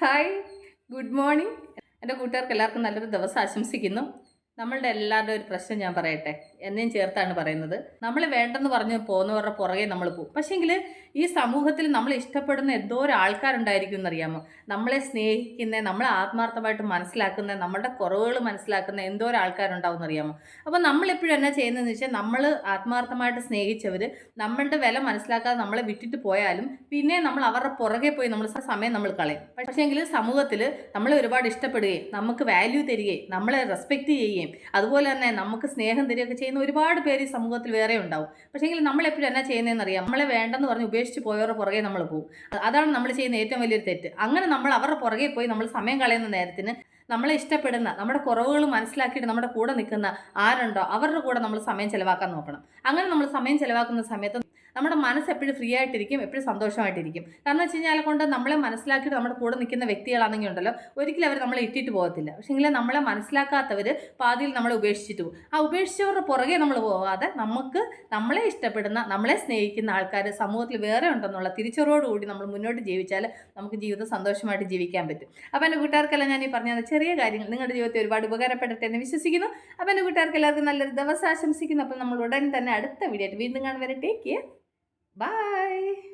Hi, good morning. എൻ്റെ കൂട്ടുകാർക്ക് എല്ലാവർക്കും നല്ലൊരു ദിവസം ആശംസിക്കുന്നു. നമ്മളുടെ എല്ലാവരുടെയും ഒരു പ്രശ്നം ഞാൻ പറയട്ടെ, എന്നെയും ചേർത്താണ് പറയുന്നത്. നമ്മൾ വേണ്ടെന്ന് പറഞ്ഞ് പോകുന്നവരുടെ പുറകെ നമ്മൾ പോകും. പക്ഷേങ്കിൽ ഈ സമൂഹത്തിൽ നമ്മൾ ഇഷ്ടപ്പെടുന്ന എന്തോരം ആൾക്കാരുണ്ടായിരിക്കും എന്നറിയാമോ? നമ്മളെ സ്നേഹിക്കുന്ന, നമ്മളെ ആത്മാർത്ഥമായിട്ട് മനസ്സിലാക്കുന്ന, നമ്മളുടെ കുറവുകൾ മനസ്സിലാക്കുന്ന എന്തോരം ആൾക്കാരുണ്ടാവും എന്നറിയാമോ? അപ്പോൾ നമ്മളെപ്പോഴും എന്നാ ചെയ്യുന്നതെന്ന് വെച്ചാൽ, നമ്മൾ ആത്മാർത്ഥമായിട്ട് സ്നേഹിച്ചവർ നമ്മളുടെ വില മനസ്സിലാക്കാതെ നമ്മളെ വിട്ടിട്ട് പോയാലും പിന്നെ നമ്മൾ അവരുടെ പുറകെ പോയി നമ്മൾ സമയം നമ്മൾ കളയും. പക്ഷേങ്കിൽ സമൂഹത്തിൽ നമ്മളെ ഒരുപാട് ഇഷ്ടപ്പെടുകയും നമുക്ക് വാല്യൂ തരികയും നമ്മളെ റെസ്പെക്റ്റ് ചെയ്യുകയും അതുപോലെ തന്നെ നമുക്ക് സ്നേഹം തരികയൊക്കെ ചെയ്യുന്ന ഒരുപാട് പേര് ഈ സമൂഹത്തിൽ വേറെ ഉണ്ടാവും. പക്ഷേങ്കിൽ നമ്മൾ എപ്പോഴും എന്നാ ചെയ്യുന്നതെന്ന് അറിയാം, നമ്മളെ വേണ്ടെന്ന് പറഞ്ഞ് ഉപേക്ഷിച്ച് പോയവരുടെ പുറകെ നമ്മൾ പോകും. അതാണ് നമ്മൾ ചെയ്യുന്ന ഏറ്റവും വലിയൊരു തെറ്റ്. അങ്ങനെ നമ്മൾ അവരുടെ പുറകെ പോയി നമ്മൾ സമയം കളയുന്ന നേരത്തിന് നമ്മളെ ഇഷ്ടപ്പെടുന്ന, നമ്മുടെ കുറവുകൾ മനസ്സിലാക്കിയിട്ട് നമ്മുടെ കൂടെ നിൽക്കുന്ന ആരുണ്ടോ അവരുടെ കൂടെ നമ്മൾ സമയം ചിലവാക്കാൻ നോക്കണം. അങ്ങനെ നമ്മൾ സമയം ചിലവാക്കുന്ന സമയത്ത് നമ്മുടെ മനസ്സ് എപ്പോഴും ഫ്രീ ആയിട്ടിരിക്കും, എപ്പോഴും സന്തോഷമായിട്ടിരിക്കും. കാരണം വെച്ച് കഴിഞ്ഞാൽ കൊണ്ട് നമ്മളെ മനസ്സിലാക്കിയിട്ട് നമ്മുടെ കൂടെ നിൽക്കുന്ന വ്യക്തികളാണെങ്കിൽ ഉണ്ടല്ലോ, ഒരിക്കലും അവർ നമ്മളെ ഇട്ടിട്ട് പോകത്തില്ല. പക്ഷേങ്കിൽ നമ്മളെ മനസ്സിലാക്കാത്തവർ പാതിയിൽ നമ്മളെ ഉപേക്ഷിച്ചിട്ട് പോകും. ആ ഉപേക്ഷിച്ചവരുടെ പുറകെ നമ്മൾ പോകാതെ നമുക്ക് നമ്മളെ ഇഷ്ടപ്പെടുന്ന, നമ്മളെ സ്നേഹിക്കുന്ന ആൾക്കാർ സമൂഹത്തിൽ വേറെ ഉണ്ടെന്നുള്ള തിരിച്ചറിവോടുകൂടി നമ്മൾ മുന്നോട്ട് ജീവിച്ചാൽ നമുക്ക് ജീവിതം സന്തോഷമായിട്ട് ജീവിക്കാൻ പറ്റും. അപ്പോൾ എൻ്റെ കൂട്ടുകാർക്കെല്ലാം ഞാൻ ഈ പറഞ്ഞ ചെറിയ കാര്യങ്ങൾ നിങ്ങളുടെ ജീവിതത്തിൽ ഒരുപാട് ഉപകാരപ്പെടട്ടെ എന്ന് വിശ്വസിക്കുന്നു. അപ്പോൾ എൻ്റെ കൂട്ടുകാർക്ക് എല്ലാവർക്കും നല്ലൊരു ദിവസം ആശംസിക്കുന്നു. അപ്പോൾ നമ്മൾ ഉടൻ തന്നെ അടുത്ത വീഡിയോ ആയിട്ട് വീണ്ടും കാണുവരെ. Take care. Bye.